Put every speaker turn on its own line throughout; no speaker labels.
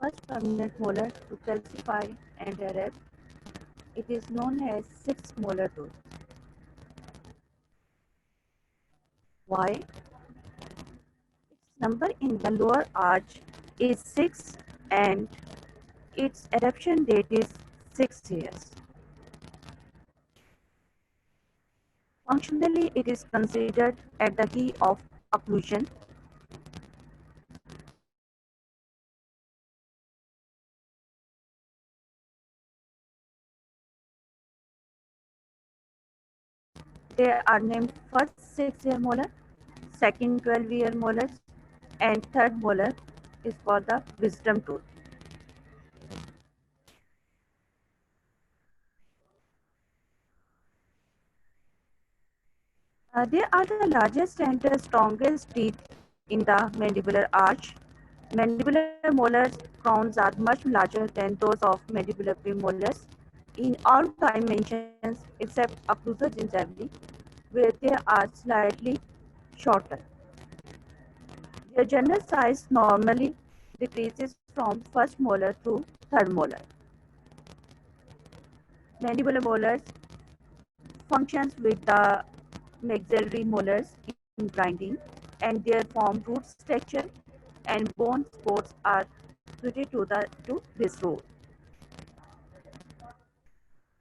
First permanent molar to calcify and erect. It is known as sixth molar tooth. Why? Its number in the lower arch is 6 and its eruption date is 6 years. Functionally, it is considered at the key of occlusion. They are named first 6-year molar, second 12-year molar, and third molar is for the wisdom tooth. They are the largest and the strongest teeth in the mandibular arch. Mandibular molars crowns are much larger than those of mandibular premolars in all dimensions except occlusal gingivae, where they are slightly shorter. Their general size normally decreases from first molar to third molar. Mandibular molars functions with the maxillary molars in grinding, and their form, root structure, and bone supports are suited to this role.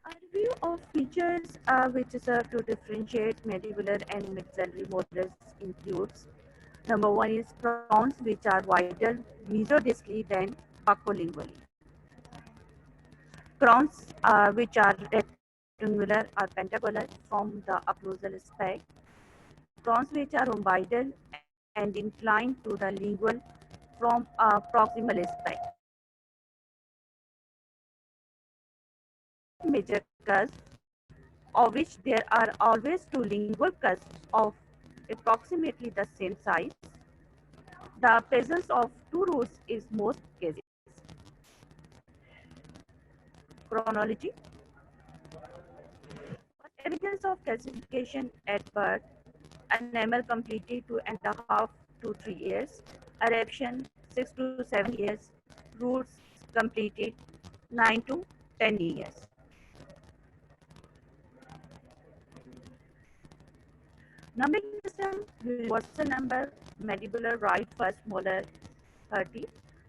A review of features which serve to differentiate mandibular and maxillary molars includes: number one is crowns, which are wider mesodistally than buccolingually. Crowns which are rectangular or pentagonal from the occlusal spike. Crowns which are rhomboidal and inclined to the lingual from a proximal spike. Major cusps, of which there are always two lingual cusps of approximately the same size. The presence of two roots is most cases. Chronology. Evidence of calcification at birth, enamel completed 2.5 to 3 years, eruption 6 to 7 years, roots completed 9 to 10 years. Numbering system: universal number, mandibular right first molar 30,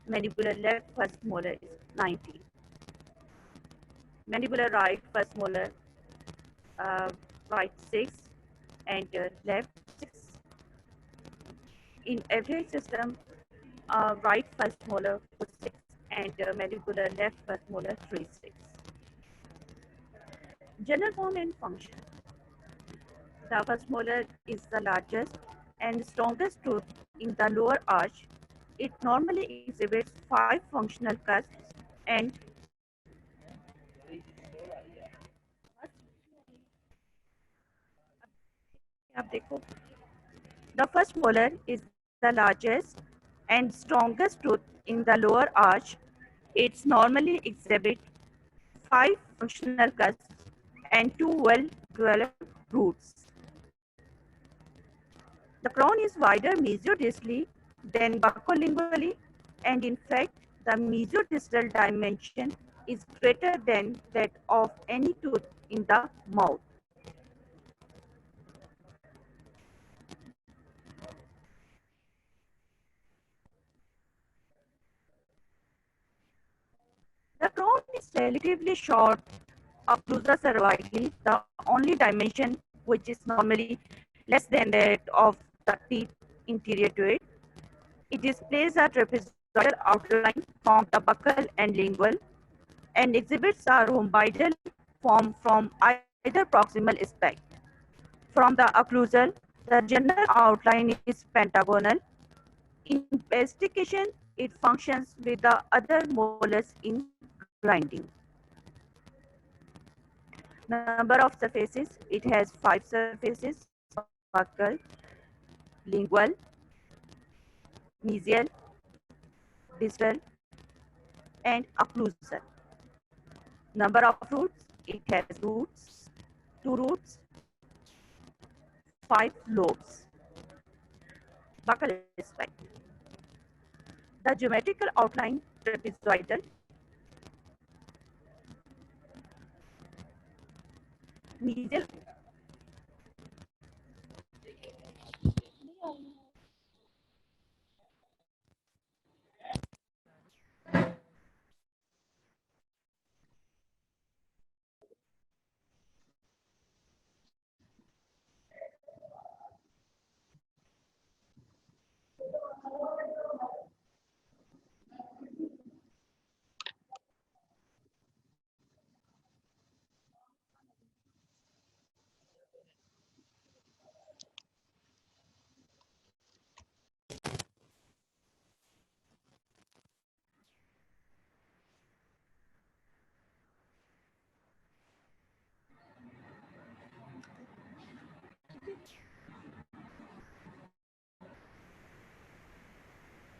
mandibular left first molar is 90. Mandibular right first molar right 6 and left 6. In every system, right first molar 6 and mandibular left first molar 3 6. General form and function. The first molar is the largest and strongest tooth in the lower arch. It normally exhibits 5 functional cusps and the first molar is the largest and strongest tooth in the lower arch. It normally exhibits 5 functional cusps and 2 well-developed roots. The crown is wider mesodistally than buccolingually, and in fact, the mesodistal dimension is greater than that of any tooth in the mouth. The crown is relatively short, occlusal cervically, the only dimension which is normally less than that of the teeth interior to it. It displays a trapezoidal outline from the buccal and lingual, and exhibits a rhomboidal form from either proximal aspect. From the occlusal, the general outline is pentagonal. In mastication, it functions with the other molars in grinding. Number of surfaces: it has 5 surfaces: buccal, lingual, mesial, distal, and occlusal. Number of roots: it has roots, 2 roots, 5 lobes. Buccal spike. The geometrical outline trapezoidal. Mesial.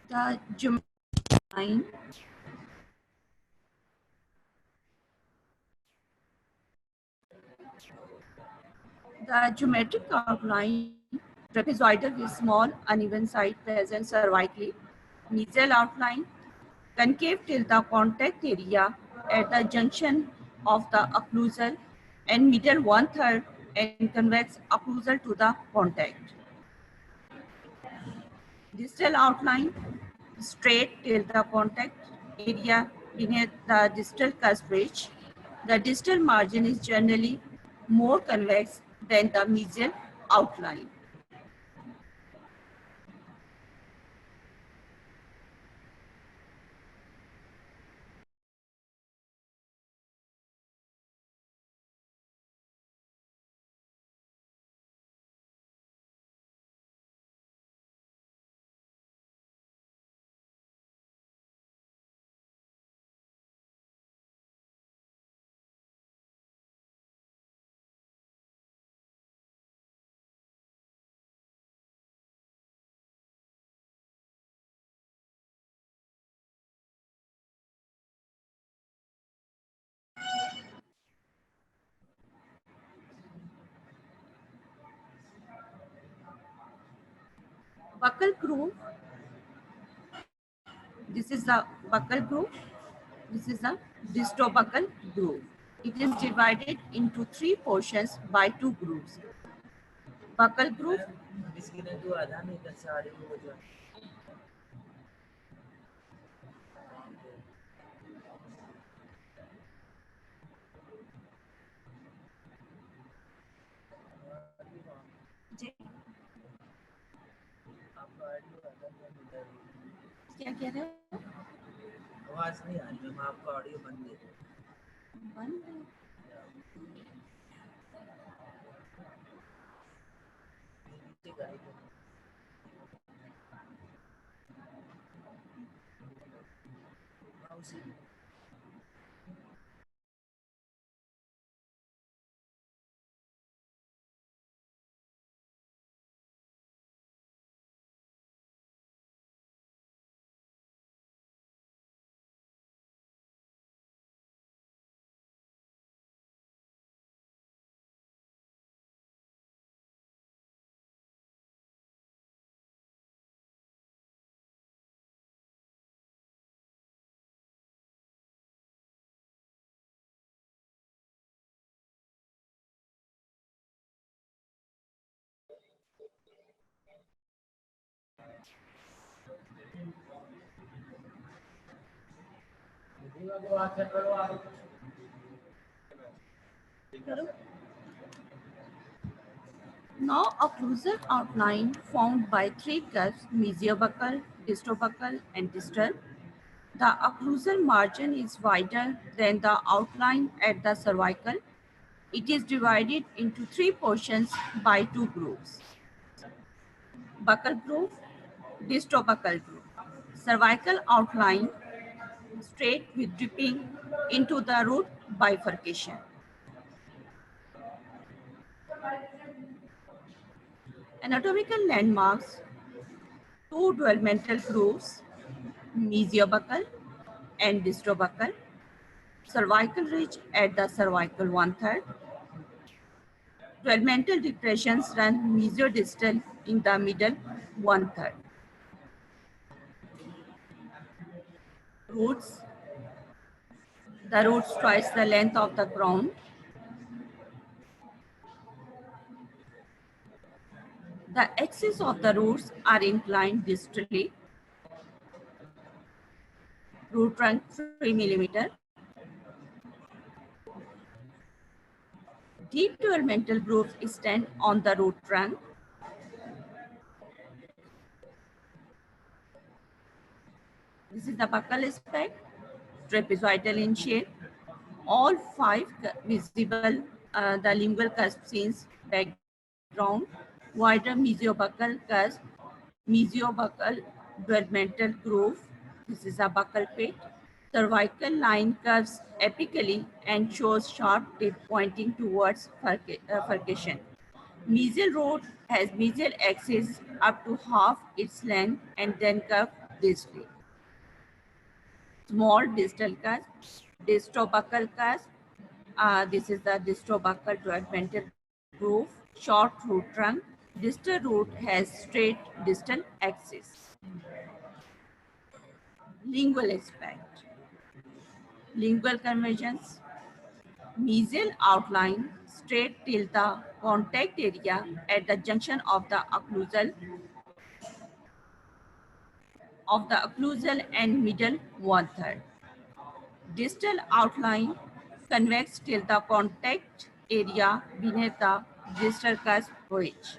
The geometric line. The geometric outline trapezoidal with small uneven side present cervically. Mesial outline concave till the contact area at the junction of the occlusal and middle 1/3 and convex occlusal to the contact. Distal outline straight till the contact area beneath the distal cusp ridge. The distal margin is generally more convex than the mesial outline. Buccal groove. This is the buccal groove. This is the distobuccal groove. It is divided into 3 portions by 2 grooves. Buccal groove. क्या कह रहे हो? आवाज नहीं आ रही ma'am, आपका audio बंद है। बंद है? Now occlusal outline formed by 3 curves, mesiobuccal, distobuccal and distal. The occlusal margin is wider than the outline at the cervical. It is divided into 3 portions by 2 grooves. Buccal groove, distobuccal groove. Cervical outline straight with dripping into the root bifurcation. Anatomical landmarks, 2 developmental grooves, mesiobuccal and distobuccal, cervical ridge at the cervical 1/3. Developmental depressions run mesiodistal in the middle 1/3. Roots. The roots twice the length of the crown. The axes of the roots are inclined distally. Root trunk 3 millimeter. Deep developmental grooves extend on the root trunk. This is the buccal aspect, trapezoidal in shape. All five visible, the lingual cusp since background, wider mesiobuccal cusp, mesiobuccal developmental groove. This is a buccal pit. Cervical line curves apically and shows sharp tip pointing towards furcation. Mesial root has mesial axis up to half its length and then curve distally. Small distal cusp, distobuccal cusp. This is the distobuccal developmental groove, short root trunk. Distal root has straight distal axis. Lingual aspect. Lingual convergence. Mesial outline straight till the contact area at the junction of the occlusal and middle one third. Distal outline convex till the contact area beneath the distal cusp ridge.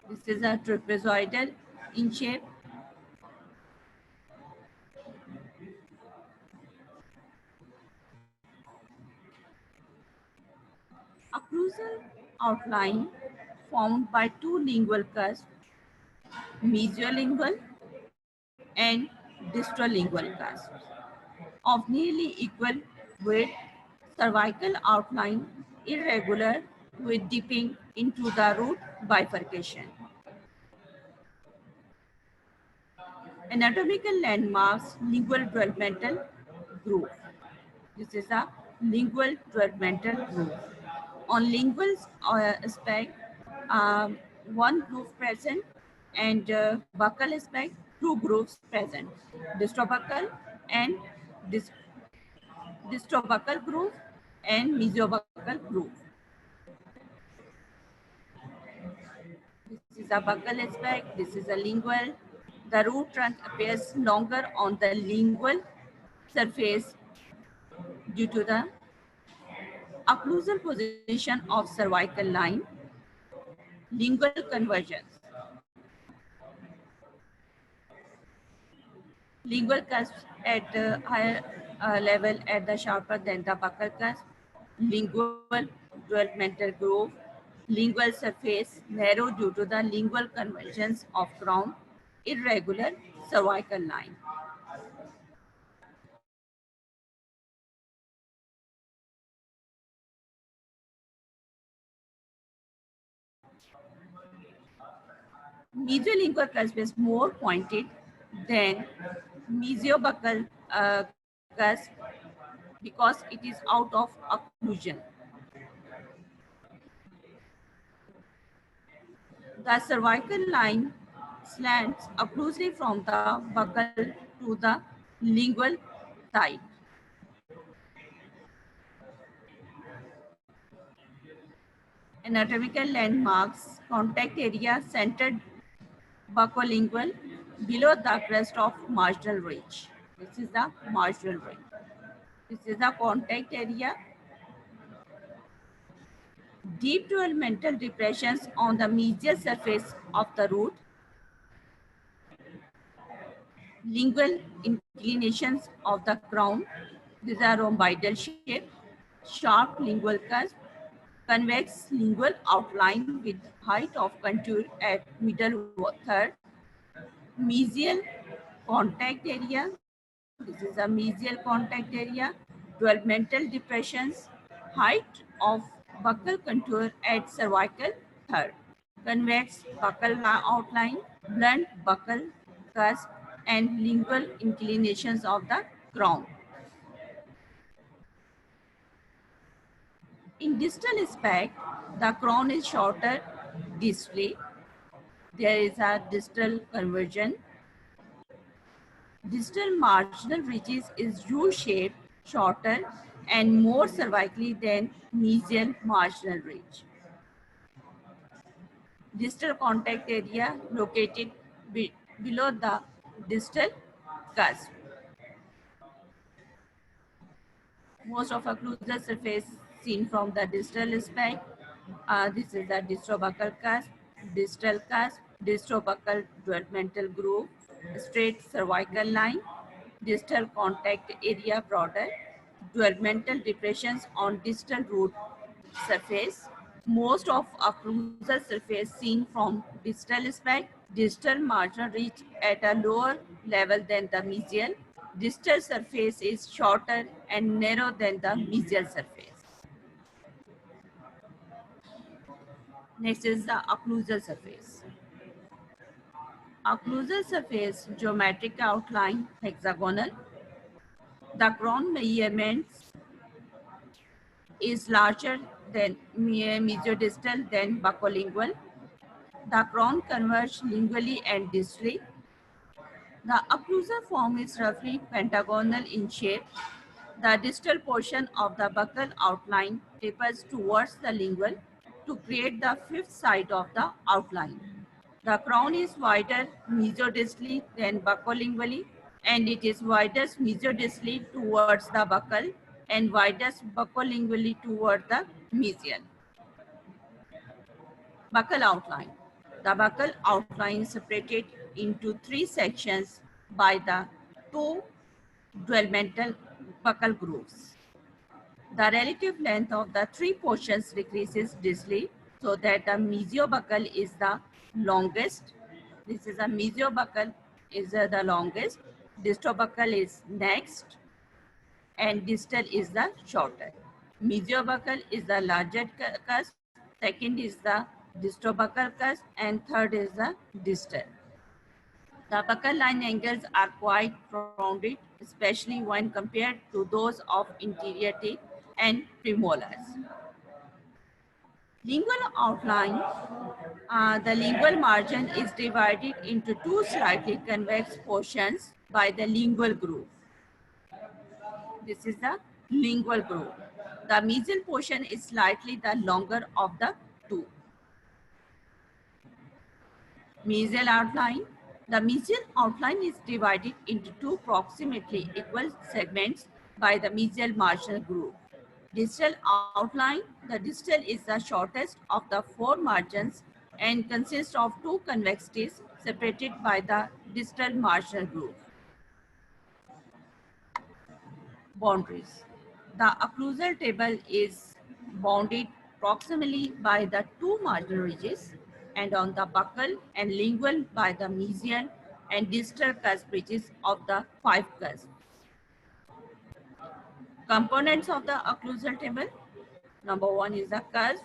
This is a trapezoidal in shape. Occlusal outline formed by two lingual cusps, mesiolingual and distrolingual cusps of nearly equal width. Cervical outline irregular with dipping into the root bifurcation. Anatomical landmarks, lingual developmental groove. This is a lingual developmental groove. On lingual aspect, one groove present, and buccal aspect, two grooves present. Distobuccal and distobuccal groove and mesiobuccal groove. This is a buccal aspect, this is a lingual. The root trunk appears longer on the lingual surface due to the occlusal position of cervical line. Lingual convergence. Lingual cusp at the higher level at the sharper than the buccal cusp. Lingual developmental groove. Lingual surface narrow due to the lingual convergence of crown. Irregular cervical line. Mesiolingual cusp is more pointed than mesiobuccal cusp because it is out of occlusion. The cervical line slants occlusally from the buccal to the lingual side. Anatomical landmarks, contact area centered buccolingual below the crest of marginal ridge. This is the marginal ridge. This is the contact area. Deep developmental depressions on the medial surface of the root. Lingual inclinations of the crown. These are rhomboidal shape. Sharp lingual cusp. Convex lingual outline with height of contour at middle third. Mesial contact area. This is a mesial contact area. Developmental depressions. Height of buccal contour at cervical third. Convex buccal outline. Blunt buccal cusp and lingual inclinations of the crown. In distal aspect, the crown is shorter distally. there is a distal conversion. Distal marginal ridges is U-shaped, shorter, and more cervically than mesial marginal ridge. Distal contact area located below the distal cusp. Most of occlusal surface seen from the distal aspect. This is the distrobuccal cusp, distrobuccal developmental groove, straight cervical line, distal contact area broader, developmental depressions on distal root surface. Most of occlusal surface seen from distal aspect, distal marginal ridge at a lower level than the mesial. Distal surface is shorter and narrow than the mesial surface. Next is the occlusal surface. Occlusal surface geometric outline hexagonal. The crown measurements is larger than mesiodistal than buccolingual. The crown converges lingually and distally. The occlusal form is roughly pentagonal in shape. The distal portion of the buccal outline tapers towards the lingual to create the fifth side of the outline. The crown is wider mesiodistally than buccolingually, and it is widest mesiodistally towards the buccal and widest buccolingually toward the mesial. Buccal outline. The buccal outline is separated into three sections by the two developmental buccal grooves. The relative length of the three portions decreases distally so that the mesiobuccal is the longest. This is a mesiobuccal is the longest. Distrobuccal is next and distal is the shorter. Mesiobuccal is the larger cusp, second is the distrobuccal cusp, and third is the distal. The buccal line angles are quite rounded, especially when compared to those of interior teeth and premolars. Lingual outline. The lingual margin is divided into two slightly convex portions by the lingual groove. This is the lingual groove. The mesial portion is slightly the longer of the two. Mesial outline. The mesial outline is divided into two approximately equal segments by the mesial marginal groove. Distal outline. The distal is the shortest of the four margins and consists of two convexities separated by the distal marginal groove. Boundaries. The occlusal table is bounded proximally by the two marginal ridges and on the buccal and lingual by the mesial and distal cusp ridges of the five cusps. Components of the occlusal table. Number one is the cusps.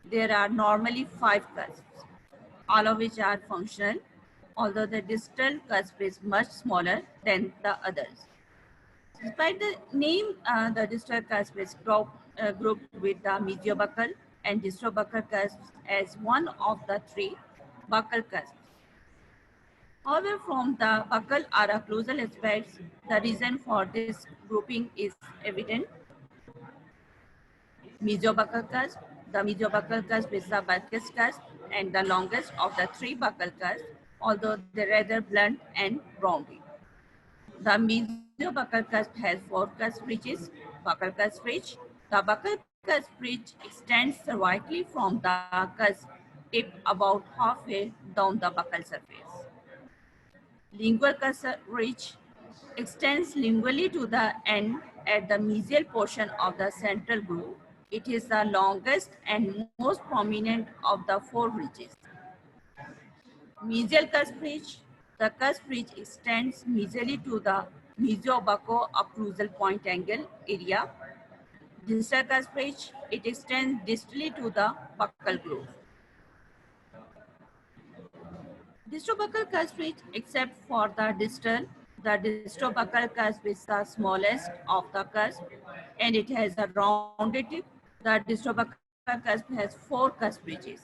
There are normally five cusps, all of which are functional, although the distal cusp is much smaller than the others. Despite the name, the distal cusp is grouped with the mesiobuccal and distrobuccal cusps as one of the three buccal cusps. However, from the buccal or occlusal aspects, the reason for this grouping is evident. Mesiobuccal cusp. The mesiobuccal cusp is the bulkiest cusp and the longest of the three buccal cusps, although they're rather blunt and rounded. The mesiobuccal cusp has four cusp ridges. Buccal cusp ridge. The buccal cusp ridge extends cervically from the cusp tip about halfway down the buccal surface. Lingual cusp ridge extends lingually to the end at the mesial portion of the central groove. It is the longest and most prominent of the four ridges. Mesial cusp ridge. The cusp ridge extends mesially to the mesiobucco-occlusal point angle area. Distal cusp ridge. It extends distally to the buccal groove. Distrobuccal cusp ridge, except for the distrobuccal cusp is the smallest of the cusp and it has a rounded tip. The distrobuccal cusp has four cusp ridges.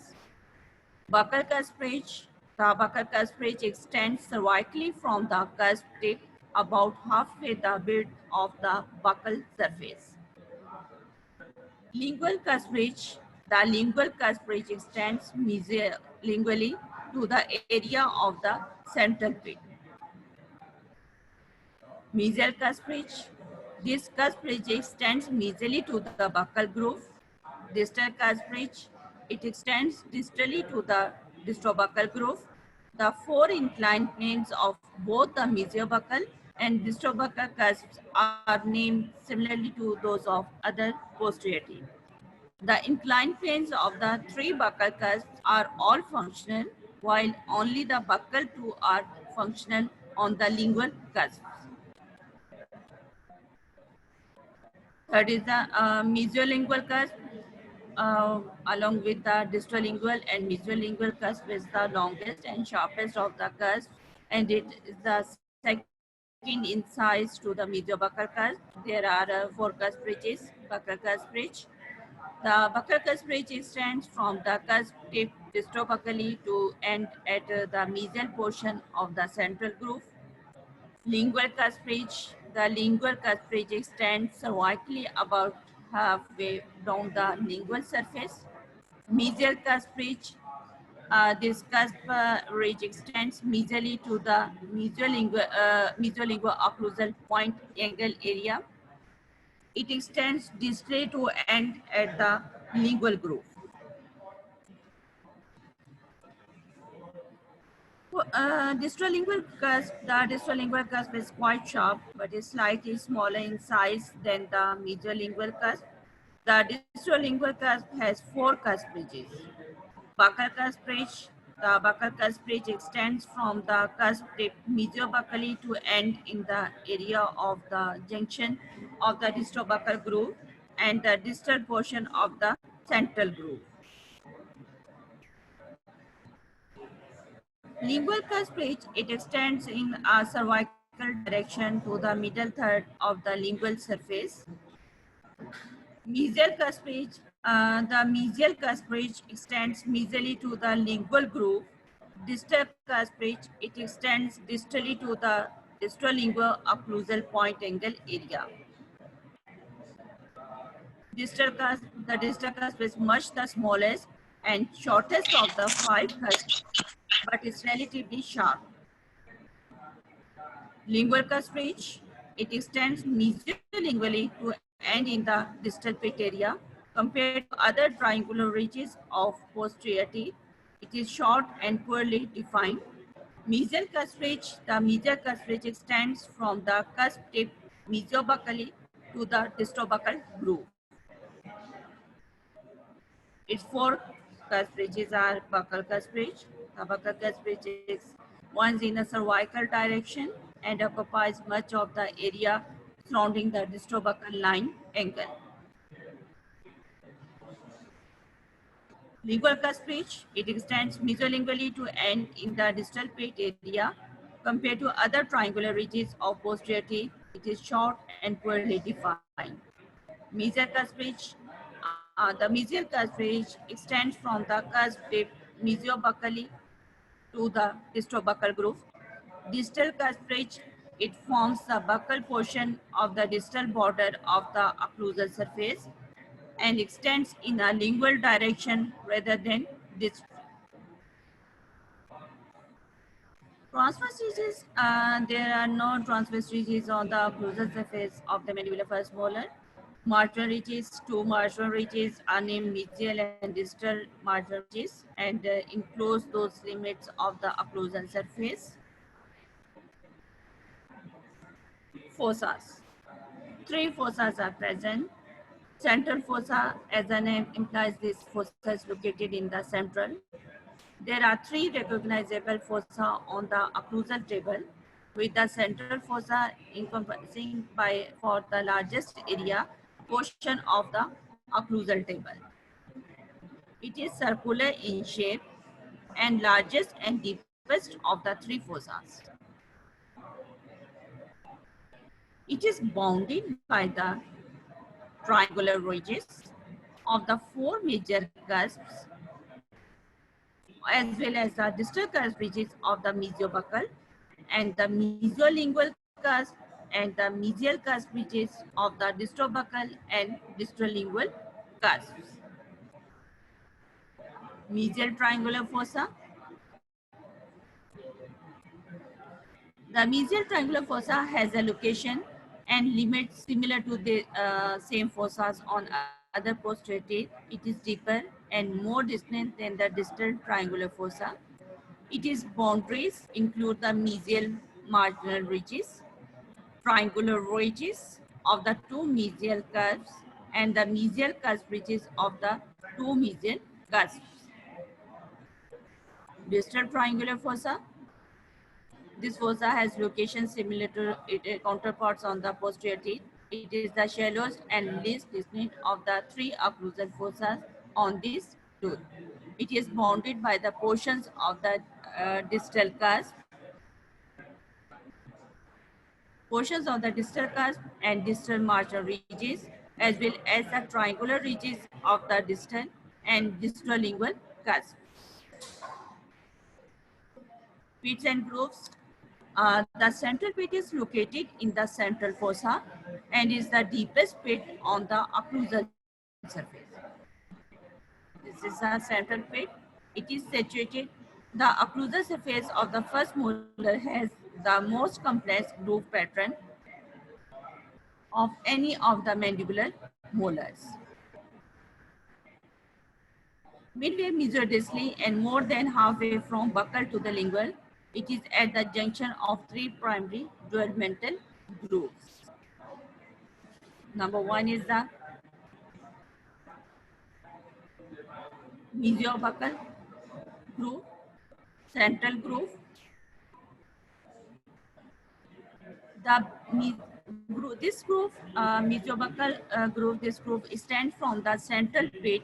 Buccal cusp ridge The buccal cusp ridge extends cervically from the cusp tip about halfway the width of the buccal surface. Lingual cusp ridge. The lingual cusp ridge extends lingually to the area of the central pit. Mesial cusp ridge. This cusp ridge extends mesially to the buccal groove. Distal cusp ridge. It extends distally to the distrobuccal groove. The four inclined planes of both the mesiobuccal and distrobuccal cusps are named similarly to those of other posteriority. The inclined planes of the three buccal cusps are all functional, while only the buccal two are functional on the lingual cusps. Third is the mesiolingual cusp, along with the distrolingual and mesiolingual cusp is the longest and sharpest of the cusps, and it is the second in size to the mesiobuccal cusp. There are four cusp ridges: buccal cusp ridge. The buccal cusp ridge extends from the cusp tip distrobuccally to end at the mesial portion of the central groove. Lingual cusp ridge. The lingual cusp ridge extends cervically about halfway down the lingual surface. Mesial cusp ridge. This cusp ridge extends mesially to the mesiolinguo-occlusal point angle area. It extends distally to end at the lingual groove. The distrolingual cusp is quite sharp, but is slightly smaller in size than the mesiolingual cusp. The distrolingual cusp has four cusp ridges. Buccal cusp ridge. The buccal cusp ridge extends from the cusp tip mesiobuccally to end in the area of the junction of the distrobuccal groove and the distal portion of the central groove. Lingual cusp ridge, it extends in a cervical direction to the middle third of the lingual surface. Mesial cusp ridge, the mesial cusp ridge extends mesially to the lingual groove. Distal cusp ridge, it extends distally to the distrolinguo-occlusal point angle area. The distal cusp is much the smallest and shortest of the five cusps, but is relatively sharp. Lingual cusp ridge, it extends mesiolingually to end in the distal pit area. Compared to other triangular ridges of posteriority, it is short and poorly defined. Mesial cusp ridge, the mesial cusp ridge extends from the cusp tip mesiobuccally to the distrobuccal groove. Its four cusp ridges are buccal cusp ridge. The buccal cusp ridge is one's in a cervical direction and occupies much of the area surrounding the distrobuccal line angle. Lingual cusp ridge, it extends mesiolingually to end in the distal pit area. Compared to other triangular ridges of posteriority, it is short and poorly defined. Mesial cusp ridge, the mesial cusp ridge extends from the cusp tip mesiobuccally to the distrobuccal groove. Distal cusp ridge, it forms the buccal portion of the distal border of the occlusal surface and extends in a lingual direction rather than distal. Transverse ridges, there are no transverse ridges on the occlusal surface of the mandibular first molar. Marginal ridges, two marginal ridges are named mesial and distal marginal ridges and enclose those limits of the occlusal surface. Fossas. Three fossas are present. Central fossa, as the name implies, this fossa is located in the central. There are three recognizable fossa on the occlusal table, with the central fossa encompassing by for the largest area portion of the occlusal table. It is circular in shape and largest and deepest of the three fossas. It is bounded by the triangular ridges of the four major cusps as well as the distal cusp ridges of the mesiobuccal and the mesiolingual cusp and the mesial cusp ridges of the distobuccal and distrolingual cusps. Mesial triangular fossa. The mesial triangular fossa has a location and limits similar to the same fossas on other posterior. It is deeper and more distant than the distal triangular fossa. Its boundaries include the mesial marginal ridges, triangular ridges of the two mesial curves, and the mesial cusp ridges of the two mesial cusps. Distal triangular fossa. This fossa has locations similar to its counterparts on the posterior teeth. It is the shallowest and least distinct of the three occlusal fossas on this tooth. It is bounded by the portions of the distal cusp, portions of the distal cusp and distal marginal ridges, as well as the triangular ridges of the distal and distrolingual cusp. Pits and grooves. The central pit is located in the central fossa and is the deepest pit on the occlusal surface. This is the central pit. It is situated. The occlusal surface of the first molar has the most complex groove pattern of any of the mandibular molars. Midway mesodistally and more than halfway from buccal to the lingual, it is at the junction of three primary developmental grooves. Number one is the mesiobuccal groove, central groove. This groove, mesiobuccal groove, this groove stands from the central pit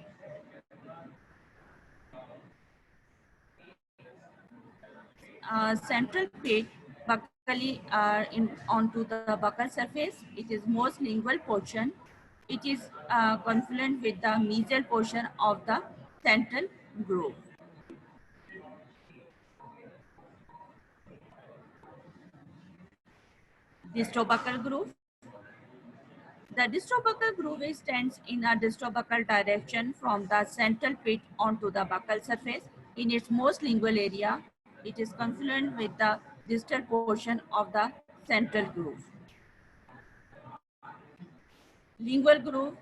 central pit buccally onto the buccal surface. It is most lingual portion. It is confluent with the mesial portion of the central groove. Distobuccal groove. The distobuccal groove stands in a distobuccal direction from the central pit onto the buccal surface. In its most lingual area, it is confluent with the distal portion of the central groove. Lingual groove.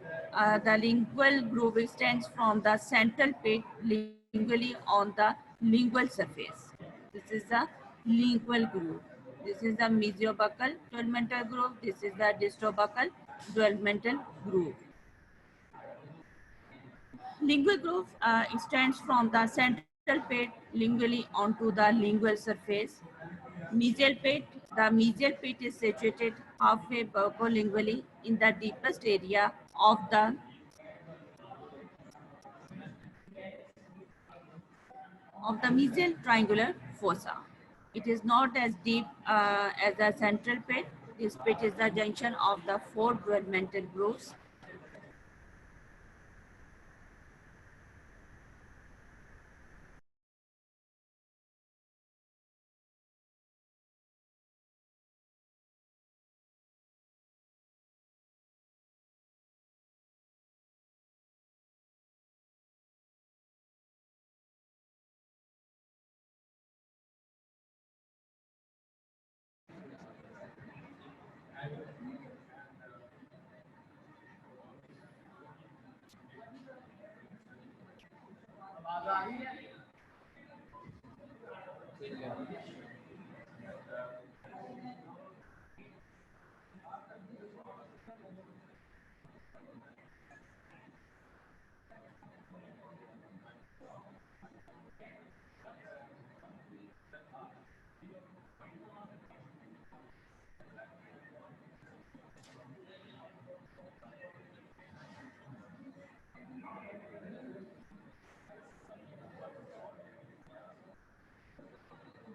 The lingual groove extends from the central pit lingually on the lingual surface. This is the lingual groove. This is the mesiobuccal developmental groove. This is the distobuccal developmental groove. Lingual groove extends from the central pit lingually onto the lingual surface. Mesial pit. The mesial pit is situated halfway buccolingually in the deepest area of the mesial triangular fossa. It is not as deep as the central pit. This pit is the junction of the four developmental grooves.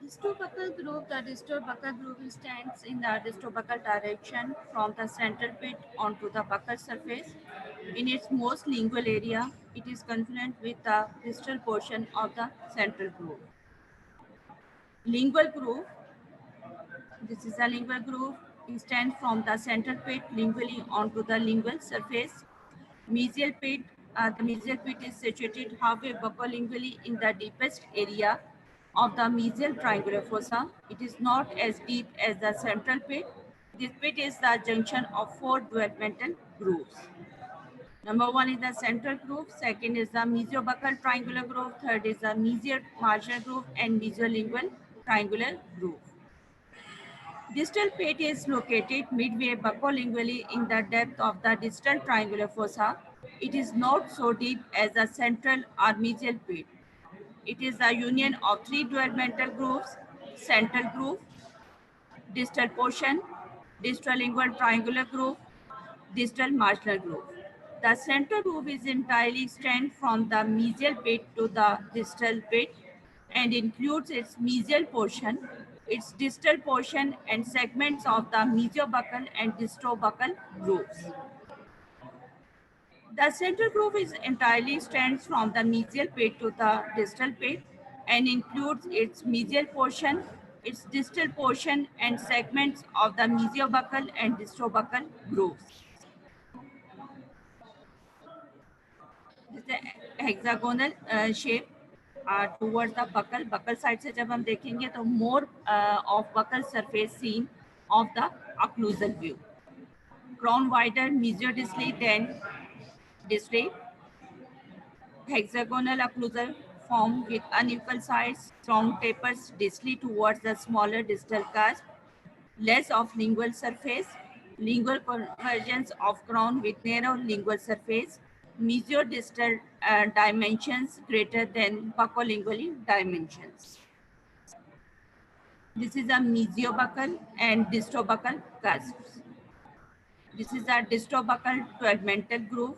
Distobuccal groove. The distobuccal groove stands in the distobuccal direction from the central pit onto the buccal surface. In its most lingual area, it is confluent with the distal portion of the central groove. Lingual groove, this is a lingual groove. It stands from the central pit lingually onto the lingual surface. Mesial pit, the mesial pit is situated halfway buccolingually in the deepest area of the mesial triangular fossa. It is not as deep as the central pit. This pit is the junction of four developmental grooves. Number one is the central groove, second is the mesiobuccal triangular groove, third is the mesial marginal groove, and mesiolingual triangular groove. Distal pit is located midway buccolingually in the depth of the distal triangular fossa. It is not so deep as the central or mesial pit. It is the union of three developmental grooves: central groove, distal portion, distal lingual triangular groove, distal marginal groove. The central groove is entirely extend from the mesial pit to the distal pit and includes its mesial portion, its distal portion, and segments of the mesiobuccal and distobuccal grooves. The central groove is entirely extends from the mesial pit to the distal pit and includes its mesial portion, its distal portion, and segments of the mesiobuccal and distobuccal grooves. This is the hexagonal shape towards the buccal. Buccal side से जब हम देखेंगे तो more of buccal surface seen of the occlusal view. Crown wider mesiodistally than distally. Hexagonal occlusal form with unequal sides. Crown tapers distally towards the smaller distal cusp. Less of lingual surface. Lingual convergence of crown with narrow lingual surface. Mesiodistal dimensions greater than buccolingual dimensions. This is a mesiobuccal and distobuccal cusps. This is a distobuccal developmental groove.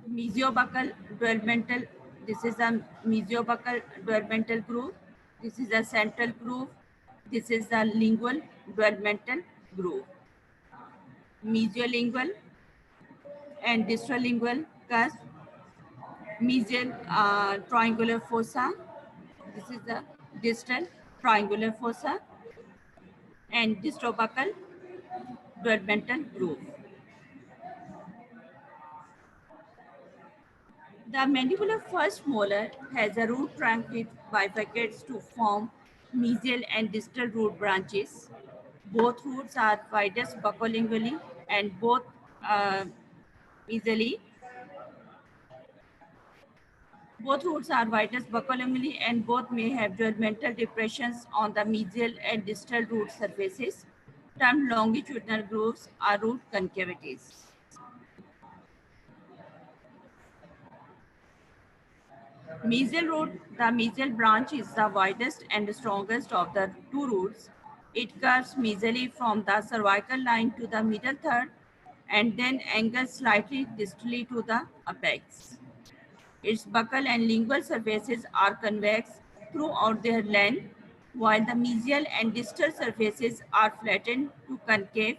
Mesiobuccal developmental, this is a mesiobuccal developmental groove. This is a central groove. This is the lingual developmental groove. Mesiolingual and distrolingual cusp, mesial triangular fossa. This is the distal triangular fossa and distobuccal developmental groove. The mandibular first molar has a root trunk which bifurcates to form mesial and distal root branches. Both roots are widest buccolingually and both mesially. Both roots are widest buccolingually and both may have developmental depressions on the mesial and distal root surfaces, termed longitudinal grooves or root concavities. Mesial root, the mesial branch is the widest and strongest of the two roots. It curves mesially from the cervical line to the middle third and then angles slightly distally to the apex. Its buccal and lingual surfaces are convex throughout their length, while the mesial and distal surfaces are flattened to concave,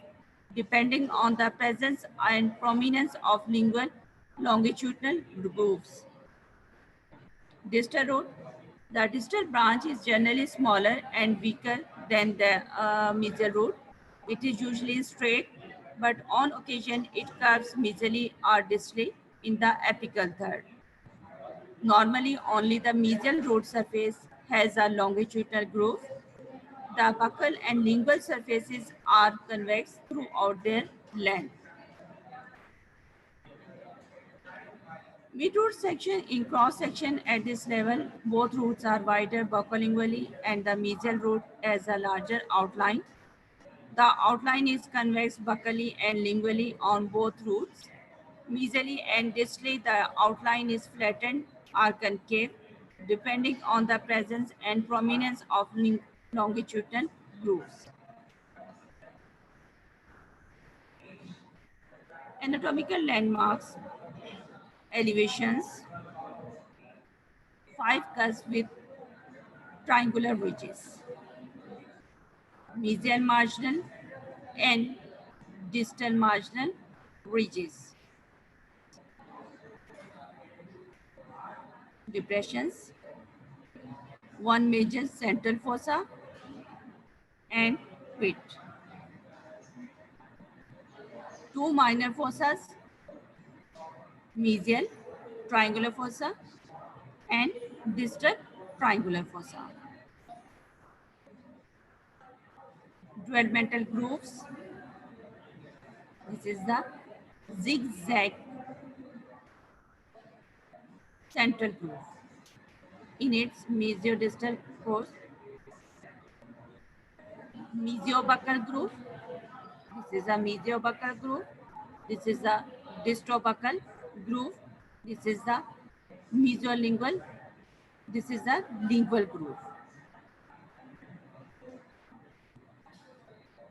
depending on the presence and prominence of lingual longitudinal grooves. Distal root. The distal branch is generally smaller and weaker than the mesial root. It is usually straight, but on occasion it curves mesially or distally in the apical third. Normally, only the mesial root surface has a longitudinal groove. The buccal and lingual surfaces are convex throughout their length. Mid-root section in cross-section at this level, both roots are wider buccolingually and the mesial root has a larger outline. The outline is convex buccally and lingually on both roots. Mesially and distally, the outline is flattened or concave, depending on the presence and prominence of longitudinal grooves. Anatomical landmarks, elevations, 5 cusps with triangular ridges, mesial marginal and distal marginal, ridges, depressions, one major central fossa, and pit. Two minor fossas, mesial, triangular fossa, and distal triangular fossa. Developmental grooves. This is the zigzag central groove. In its mesiodistal course, mesiobuccal groove. This is a mesiobuccal groove. This is the distobuccal groove. This is the mesolingual. This is the lingual groove.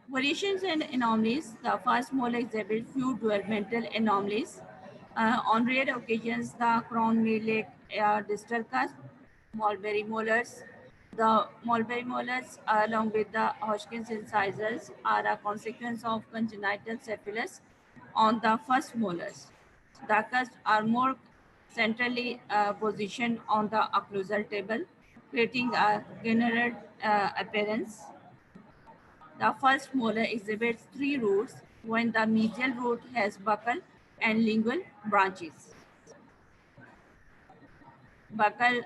Variations and anomalies. The first molar exhibits few developmental anomalies. On rare occasions, the crown may lack a distal cusp, mulberry molars. The mulberry molars, along with the Hodgkin's incisors, are a consequence of congenital syphilis on the first molars. The cusps are more centrally positioned on the occlusal table, creating a general appearance. The first molar exhibits three roots when the medial root has buccal and lingual branches. Buccal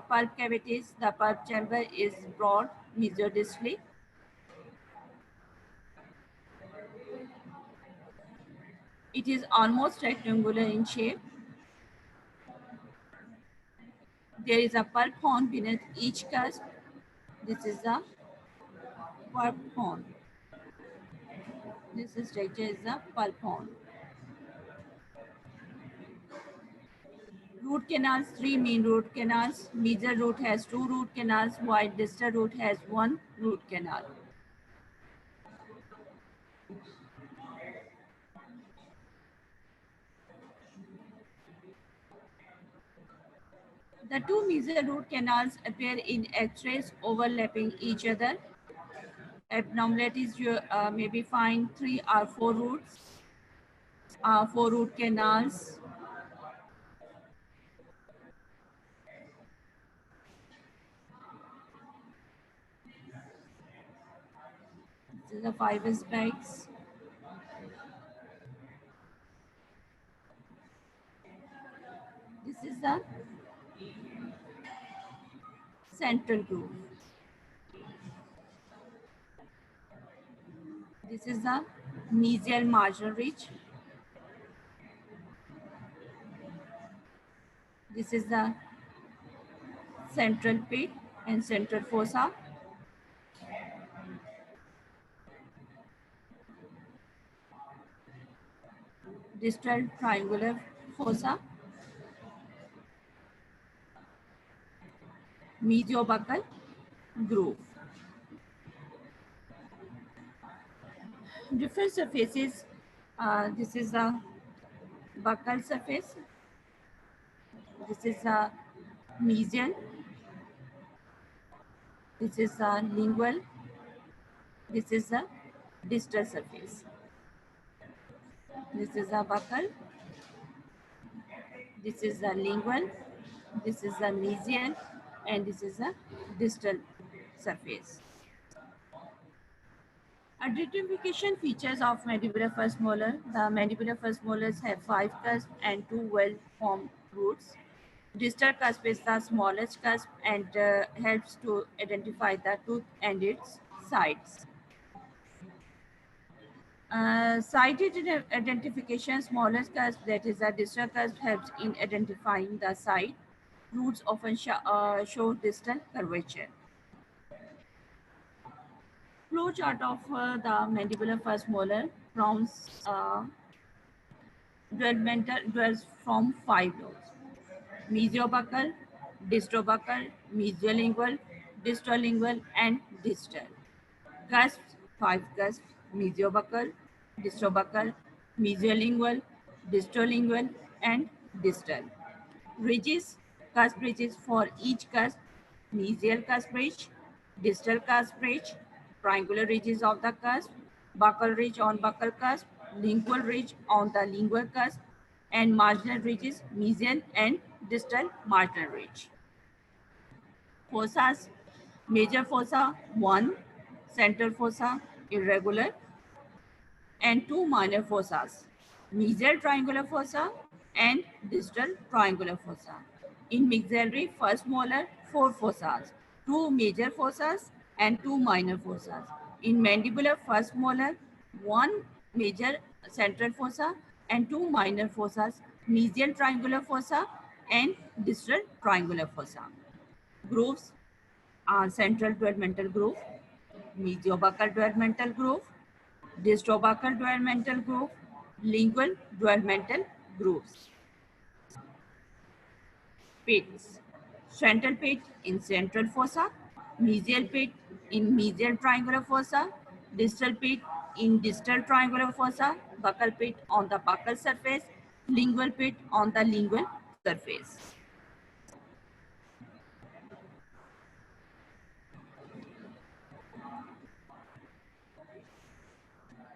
pulp cavities, the pulp chamber is broad mesiodistally. It is almost rectangular in shape. There is a pulp horn beneath each cusp. This is the pulp horn. This structure is the pulp horn. Root canals, three main root canals. Medial root has two root canals, while distal root has one root canal. The two mesial root canals appear in X-rays overlapping each other. Abnormalities you maybe find three or four roots, four root canals. This is the five aspects. This is the central groove. This is the mesial marginal ridge. This is the central pit and central fossa. Distal triangular fossa. Mesiobuccal groove. Different surfaces. This is the buccal surface. This is a mesial. This is a lingual. This is a distal surface. This is a buccal. This is a lingual. This is a mesial, and this is a distal surface. Identification features of mandibular first molar. The mandibular first molars have five cusps and two well-formed roots. Distal cusp is the smallest cusp and helps to identify the tooth and its sides. Sighted identification, smallest cusp, that is a distal cusp, helps in identifying the side. Roots often show distal curvature. Flow chart of the mandibular first molar. Crowns dwells from five lobes: mesiobuccal, distobuccal, mesiolingual, distolingual, and distal. Cusps, five cusps: mesiobuccal, distobuccal, mesiolingual, distolingual, and distal. Ridges, cusp ridges for each cusp: mesial cusp ridge, distal cusp ridge, triangular ridges of the cusp, buccal ridge on buccal cusp, lingual ridge on the lingual cusp, and marginal ridges, mesial and distal marginal ridge. Fossas, major fossa 1, central fossa irregular, and 2 minor fossas, mesial triangular fossa and distal triangular fossa. In maxillary first molar, 4 fossas, 2 major fossas and 2 minor fossas. In mandibular first molar, 1 major central fossa and 2 minor fossas, mesial triangular fossa and distal triangular fossa. Grooves are central developmental groove, mesiobuccal developmental groove, distrobuccal developmental groove, lingual developmental grooves. Pits. Central pit in central fossa, mesial pit in mesial triangular fossa, distal pit in distal triangular fossa, buccal pit on the buccal surface, lingual pit on the lingual surface.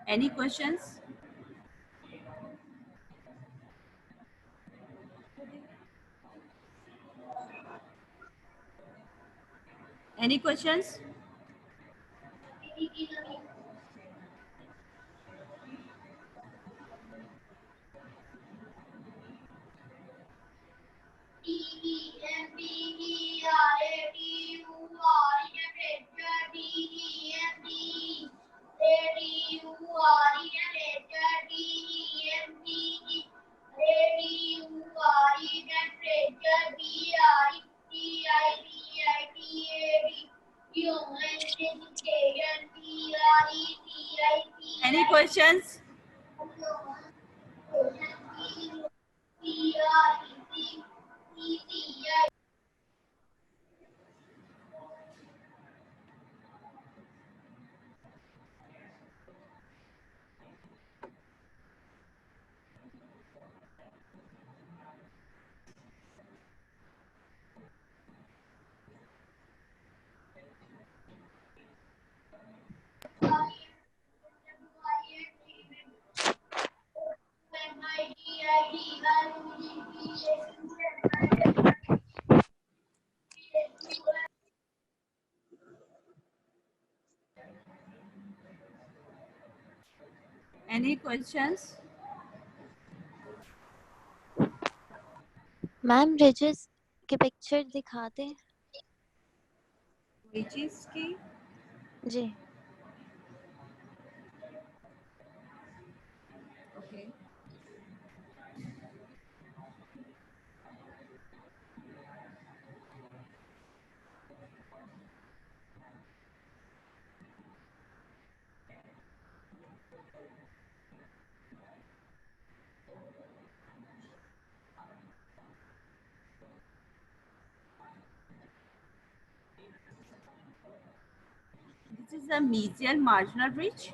Any questions? Any questions? Any questions? Any questions?
Ma'am ridges के picture दिखाते
Ridges की
जी.
Okay. This is a mesial marginal ridge.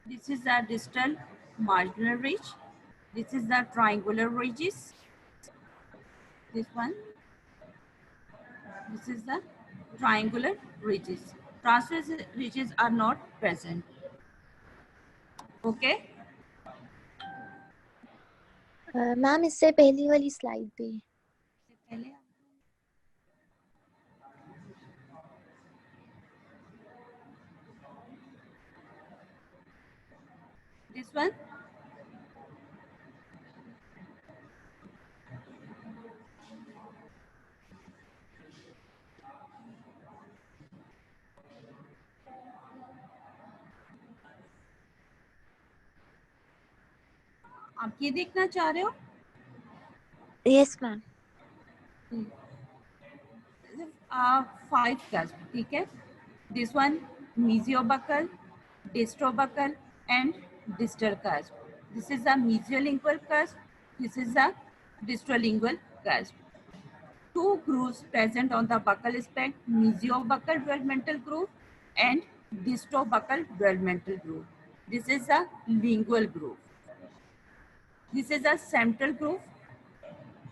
This is the distal marginal ridge. This is the triangular ridges. This one. This is the triangular ridges. Transverse ridges are not present. Okay.
Ma'am इससे पहली वाली slide पे
This one. आप ये देखना चाह रहे हो?
Yes ma'am.
5 cusp, ठीक है. This one mesiobuccal, distrobuccal and distal cusp. This is the mesiolingual cusp. This is the distrolingual cusp. 2 grooves present on the buccal speck, mesiobuccal developmental groove and distobuccal developmental groove. This is the lingual groove. This is a central groove.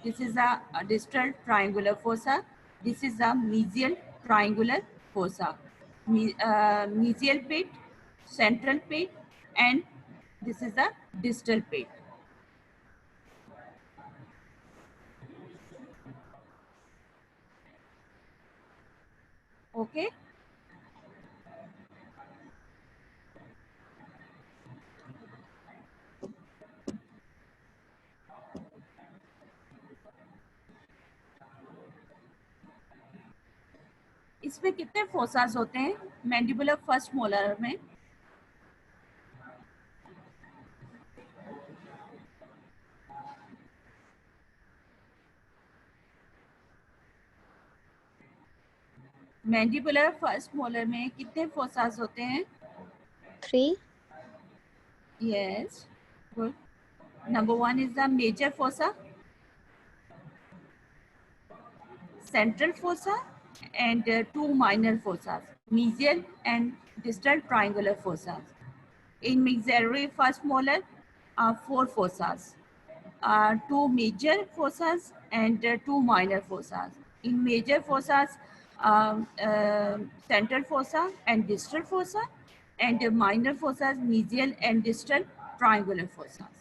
This is a distal triangular fossa. This is a mesial triangular fossa. Mesial pit, central pit and this is the distal pit. Okay. इसमें कितने फोसास होते हैं mandibular first molar में? Mandibular first molar में कितने फोसास होते हैं?
3.
Yes, good. Number 1 is the major fossa, central fossa, and 2 minor fossas, mesial and distal triangular fossas. In maxillary first molar, 4 fossas, 2 major fossas and 2 minor fossas. In major fossas, central fossa and distal fossa, and minor fossas, mesial and distal triangular fossas.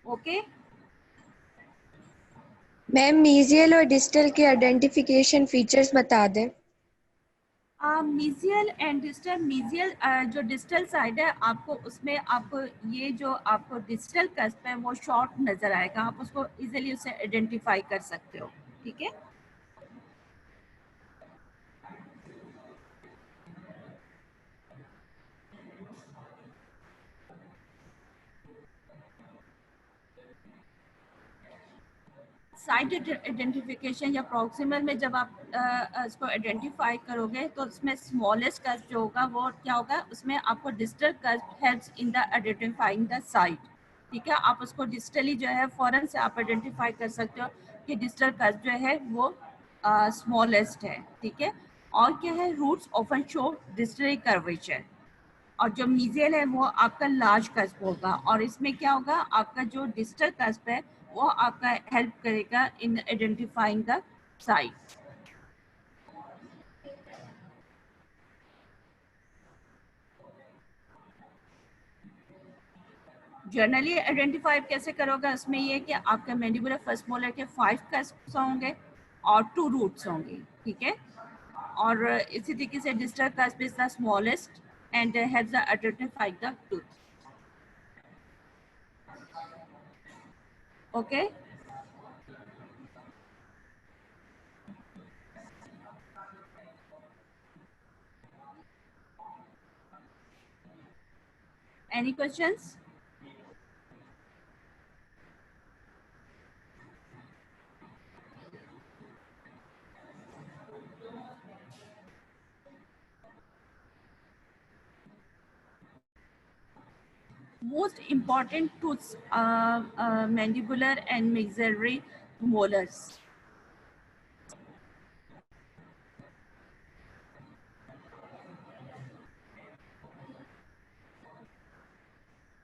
Okay.
Ma'am mesial और distal के identification features बता दें।
Mesial and distal, mesial जो distal side है आपको उसमें आपको ये जो आपको डिस्टल कस्प है वो शॉर्ट नज़र आएगा, आप उसको इजीली उसे आइडेंटिफाई कर सकते हो। ठीक है, साइड आइडेंटिफिकेशन या प्रॉक्सिमल में जब आप इसको आइडेंटिफाई करोगे तो उसमें स्मॉलेस्ट कस्प जो होगा वो क्या होगा, उसमें आपको distal cusp helps in the identifying the side. ठीक है, आप उसको डिस्टली जो है फौरन से आप आइडेंटिफाई कर सकते हो कि डिस्टल कस्प जो है वो स्मॉलेस्ट है। ठीक है, और क्या है, roots often show distinctly curvature, और जो मीजियल है वो आपका लार्ज कस्प होगा, और इसमें क्या होगा, आपका जो डिस्टल कस्प है वो आपका हेल्प करेगा in identifying the side. Generally identify कैसे करोगे, उसमें ये कि आपके मैंडिबुलर फर्स्ट मोलर के 5 कस्प्स होंगे और 2 रूट्स होंगे। ठीक है, और इसी तरीके से distal cusp is the smallest and helps identify the tooth. Okay, any questions? Most important tooths are mandibular and maxillary molars.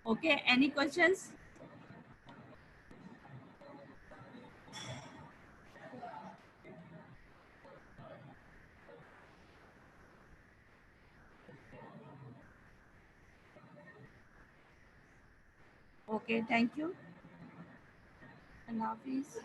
Okay, any questions? Okay, thank you. Allah Hafiz.